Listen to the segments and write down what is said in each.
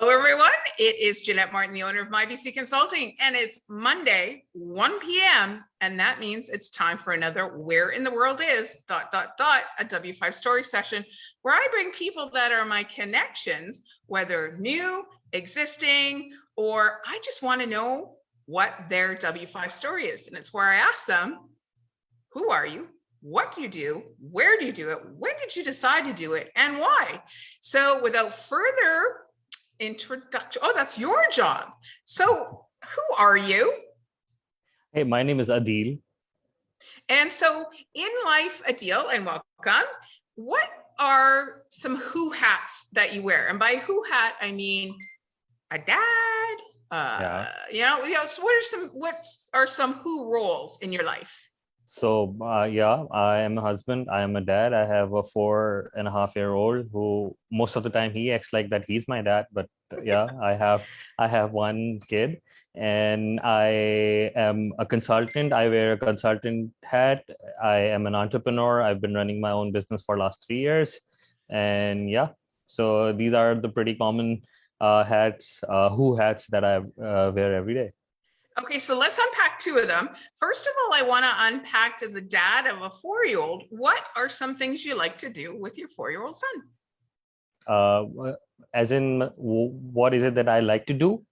Hello, everyone. It is Jeanette Martin, the owner of MyBC Consulting, and it's Monday, 1 p.m., and that means it's time for another Where in the World Is, a W5 story session, where I bring people that are my connections, whether new, existing, or I just want to know what their W5 story is. And it's where I ask them, who are you? What do you do? Where do you do it? When did you decide to do it? And why? So without further introduction. Oh, that's your job. So who are you? Hey, my name is Adeel. And so in life, Adeel, and welcome, what are some who hats that you wear? And by who hat, I mean a dad, so what are some who roles in your life? So yeah, I am a husband. I am a dad. I have a 4.5-year-old who most of the time he acts like that he's my dad. But yeah, I have one kid, and I am a consultant. I wear a consultant hat. I am an entrepreneur. I've been running my own business for last 3 years, and yeah, so these are the pretty common hats, who hats that I wear every day. Okay, so let's unpack two of them. First of all, I want to unpack, as a dad of a 4-year-old, what are some things you like to do with your 4-year-old son? As in, what is it that I like to do?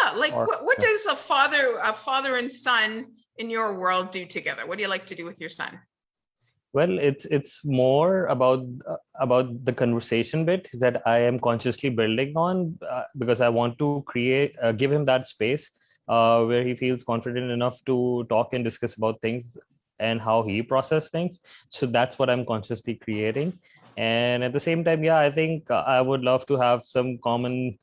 Yeah, like what does a father and son in your world do together? What do you like to do with your son? Well, it's more about the conversation bit that I am consciously building on, because I want to give him that space where he feels confident enough to talk and discuss about things and how he process things. So that's what I'm consciously creating. And at the same time, yeah, I think I would love to have some common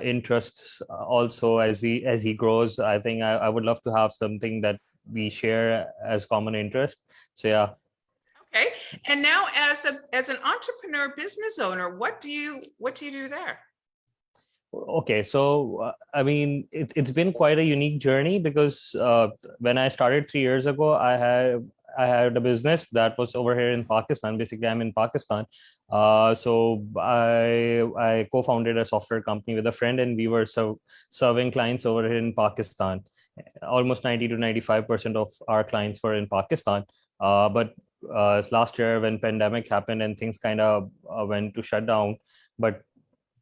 interests also as he grows. I think I would love to have something that we share as common interest. So yeah. Okay. And now as an entrepreneur business owner, what do you do there? Okay, so I mean, it's been quite a unique journey because when I started 3 years ago, I had a business that was over here in Pakistan. Basically, I'm in Pakistan. So I co-founded a software company with a friend, and we were serving clients over here in Pakistan. Almost 90 to 95% of our clients were in Pakistan. But last year, when pandemic happened and things kind of went to shut down, but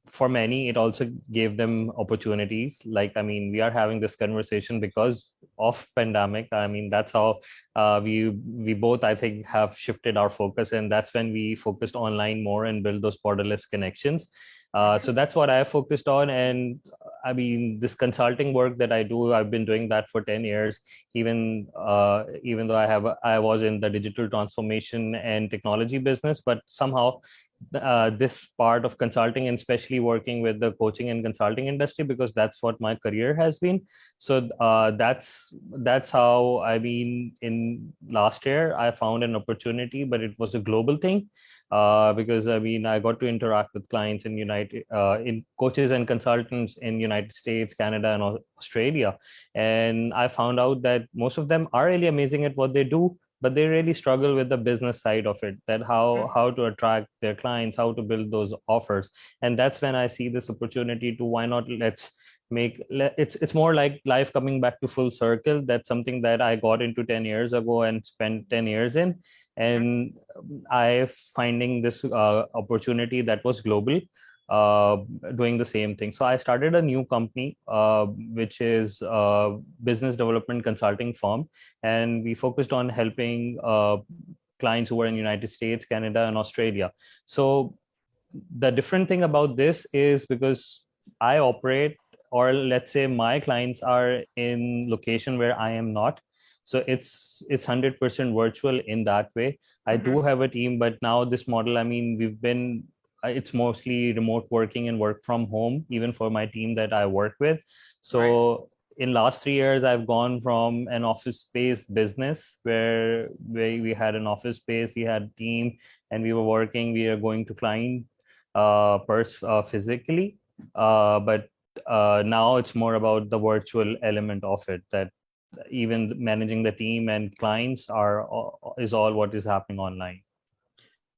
for many it also gave them opportunities. Like, I mean, we are having this conversation because of pandemic. I mean, that's how we both, I think, have shifted our focus, and that's when we focused online more and build those borderless connections. So that's what I focused on. And I mean, this consulting work that I do, I've been doing that for 10 years, even though I was in the digital transformation and technology business. But somehow this part of consulting, and especially working with the coaching and consulting industry, because that's what my career has been. So that's how, I mean, in last year I found an opportunity, but it was a global thing, because I mean, I got to interact with clients in coaches and consultants in United States, Canada, and Australia. And I found out that most of them are really amazing at what they do, but they really struggle with the business side of it, that how to attract their clients, how to build those offers. And that's when I see this opportunity to, why not, it's more like life coming back to full circle. That's something that I got into 10 years ago and spent 10 years in. And I finding this opportunity that was global, uh, doing the same thing. So I started a new company, which is a business development consulting firm, and we focused on helping clients who were in United States, Canada, and Australia. So the different thing about this is, because I operate, or let's say my clients are in location where I am not, so it's 100% virtual in that way. I do have a team, but now this model, I mean, it's mostly remote working and work from home, even for my team that I work with. So right. In last 3 years, I've gone from an office space business where we had an office space, we had a team, and we were working, we are going to client physically, but now it's more about the virtual element of it, that even managing the team and clients is all what is happening online.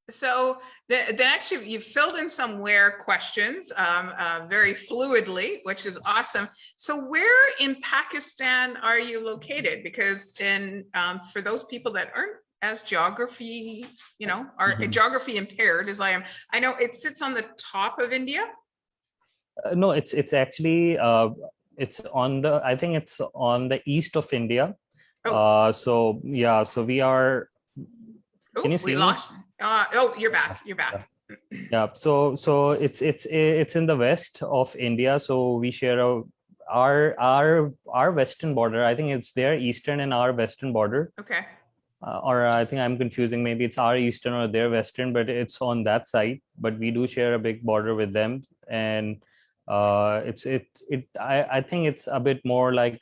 So then actually you filled in some where questions very fluidly, which is awesome. So where in Pakistan are you located? Because for those people that aren't as geography, are geography impaired as I am, I know it sits on the top of India. No, it's actually it's on the, I think it's on the east of India. Oh. So yeah, so we are. Can you We see me? lost. Oh, you're back. You're back. Yeah. So it's in the west of India. So we share our western border. I think it's their eastern and our western border. Okay. Or I think I'm confusing. Maybe it's our eastern or their western, but it's on that side. But we do share a big border with them, and I think it's a bit more like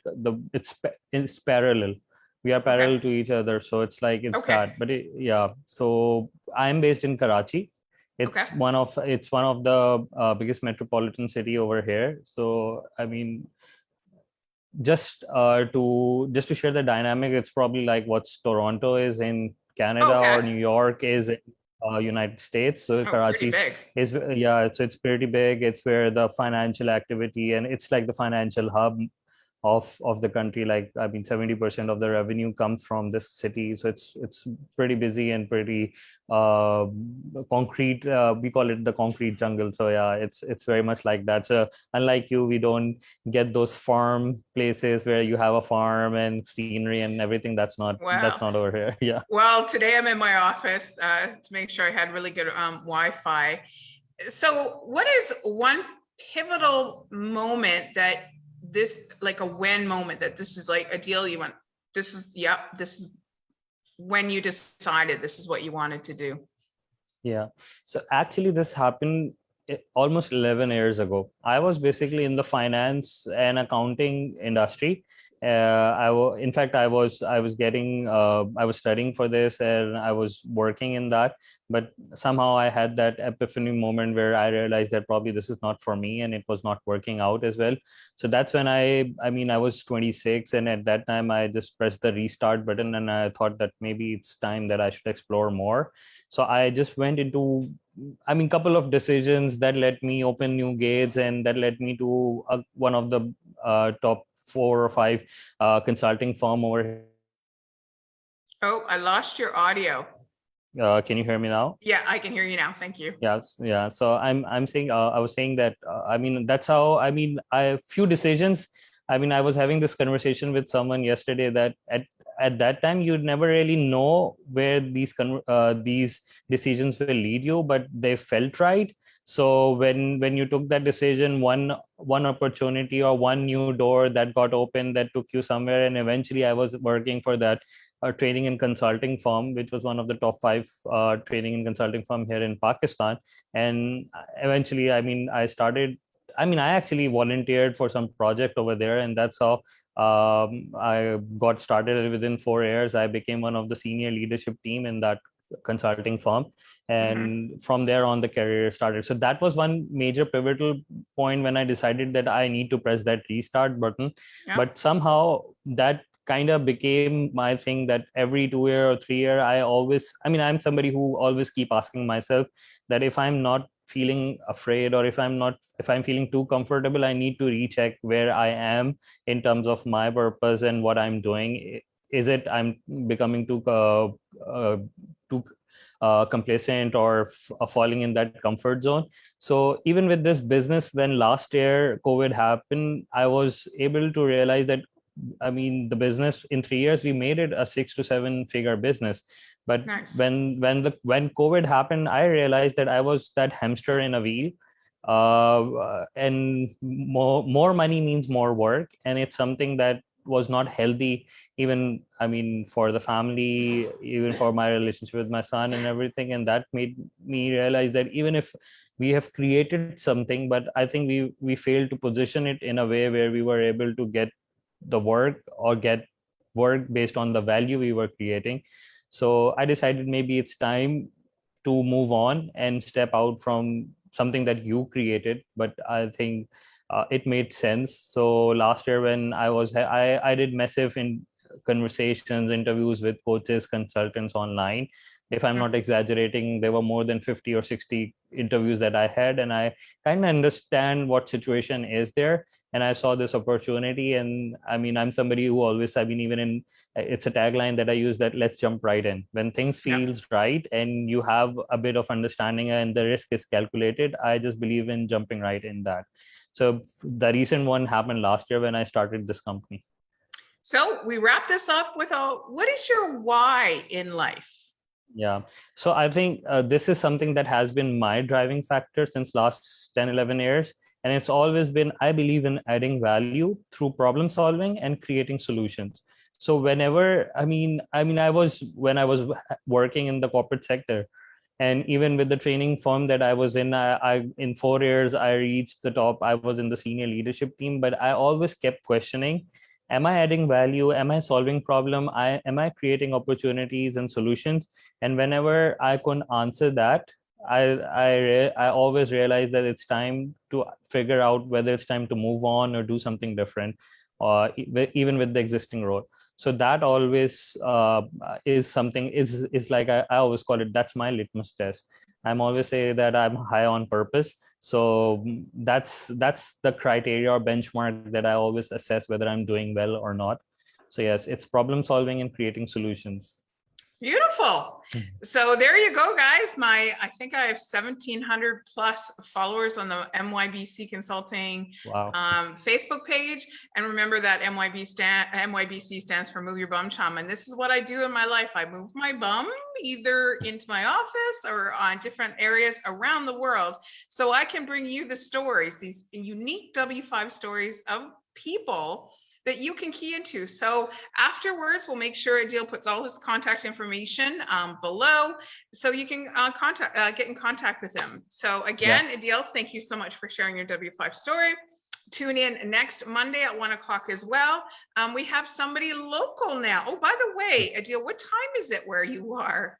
it's parallel. We are parallel to each other, so it's like it's Okay. that. But yeah, so I'm based in Karachi. It's one of the biggest metropolitan city over here. So I mean, just to share the dynamic, it's probably like what's Toronto is in Canada or New York is in United States. So Pretty Karachi big. is, yeah, it's pretty big. It's where the financial activity, and it's like the financial hub of the country. Like, I mean, 70% of the revenue comes from this city, so it's pretty busy and pretty uh concrete. We call it the concrete jungle. So yeah, it's very much like that. So unlike you, we don't get those farm places where you have a farm and scenery and everything. That's not over here. Yeah. Well, today I'm in my office to make sure I had really good Wi-Fi. So what is one pivotal moment that like a when moment that this is like Adeel, you went, this is when you decided this is what you wanted to do? Yeah. So actually this happened almost 11 years ago. I was basically in the finance and accounting industry. In fact, I was studying for this and I was working in that, but somehow I had that epiphany moment where I realized that probably this is not for me, and it was not working out as well. So that's when I was 26, and at that time I just pressed the restart button, and I thought that maybe it's time that I should explore more. So I just went into, couple of decisions that let me open new gates, and that led me to one of the top 4 or 5 consulting firm over here. Oh, I lost your audio. Can you hear me now? Yeah, I can hear you now. Thank you. Yes. Yeah. So I'm saying, I was saying that, that's how, I few decisions. I was having this conversation with someone yesterday that at that time you'd never really know where these decisions will lead you, but they felt right. So when you took that decision, one opportunity or one new door that got open, that took you somewhere, and eventually I was working for that training and consulting firm, which was one of the top 5 training and consulting firm here in Pakistan. And eventually, I actually volunteered for some project over there, and that's how I got started. And within 4 years, I became one of the senior leadership team in that consulting firm, and from there on the career started. So that was one major pivotal point when I decided that I need to press that restart button. But somehow that kind of became my thing, that every 2 year or 3 year, I'm somebody who always keep asking myself that if I'm not feeling afraid, or if I'm feeling too comfortable, I need to recheck where I am in terms of my purpose and what I'm doing. Is it I'm becoming too complacent, or falling in that comfort zone? So even with this business, when last year COVID happened, I was able to realize that the business, in 3 years we made it a 6 to 7 figure business. But when COVID happened, I realized that I was that hamster in a wheel, and more money means more work, and it's something that was not healthy, even for the family, even for my relationship with my son and everything. And that made me realize that even if we have created something, but I think we failed to position it in a way where we were able to get the work, or get work based on the value we were creating. So I decided maybe it's time to move on and step out from something that you created. But I think it made sense. So last year, when I did massive in conversations, interviews with coaches, consultants online, If I'm not exaggerating, there were more than 50 or 60 interviews that I had, and I kind of understand what situation is there. And I saw this opportunity, and I mean, I'm somebody who always, I mean, even in, it's a tagline that I use, that let's jump right in. When things feels right and you have a bit of understanding and the risk is calculated, I just believe in jumping right in that. So the recent one happened last year when I started this company. So we wrap this up with what is your why in life? Yeah. So I think this is something that has been my driving factor since last 10, 11 years. And it's always been, I believe in adding value through problem solving and creating solutions. So whenever, when I was working in the corporate sector, and even with the training firm that I was in, I in 4 years, I reached the top. I was in the senior leadership team, but I always kept questioning, am I adding value? Am I solving problem? Am I creating opportunities and solutions? And whenever I couldn't answer that, I always realized that it's time to figure out whether it's time to move on or do something different, even with the existing role. So that always is something, is like, I always call it, that's my litmus test. I'm always say that I'm high on purpose. So that's the criteria or benchmark that I always assess whether I'm doing well or not. So yes, it's problem solving and creating solutions. Beautiful. So there you go, guys. I think I have 1,700 plus followers on the MYBC Consulting Facebook page. And remember that MYBC stands for Move Your Bum Chum. And this is what I do in my life. I move my bum either into my office or on different areas around the world, so I can bring you the stories, these unique W5 stories of people that you can key into. So afterwards, we'll make sure Adeel puts all his contact information below, so you can get in contact with him. So again, Adeel, thank you so much for sharing your W5 story. Tune in next Monday at 1 o'clock as well. We have somebody local now. Oh, by the way, Adeel, what time is it where you are?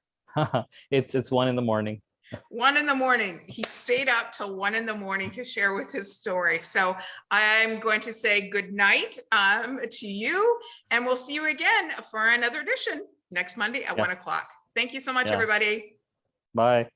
It's 1 a.m. 1 a.m. He stayed up till 1 a.m. to share with his story. So I'm going to say good night to you, and we'll see you again for another edition next Monday at 1 o'clock. Thank you so much, everybody. Bye.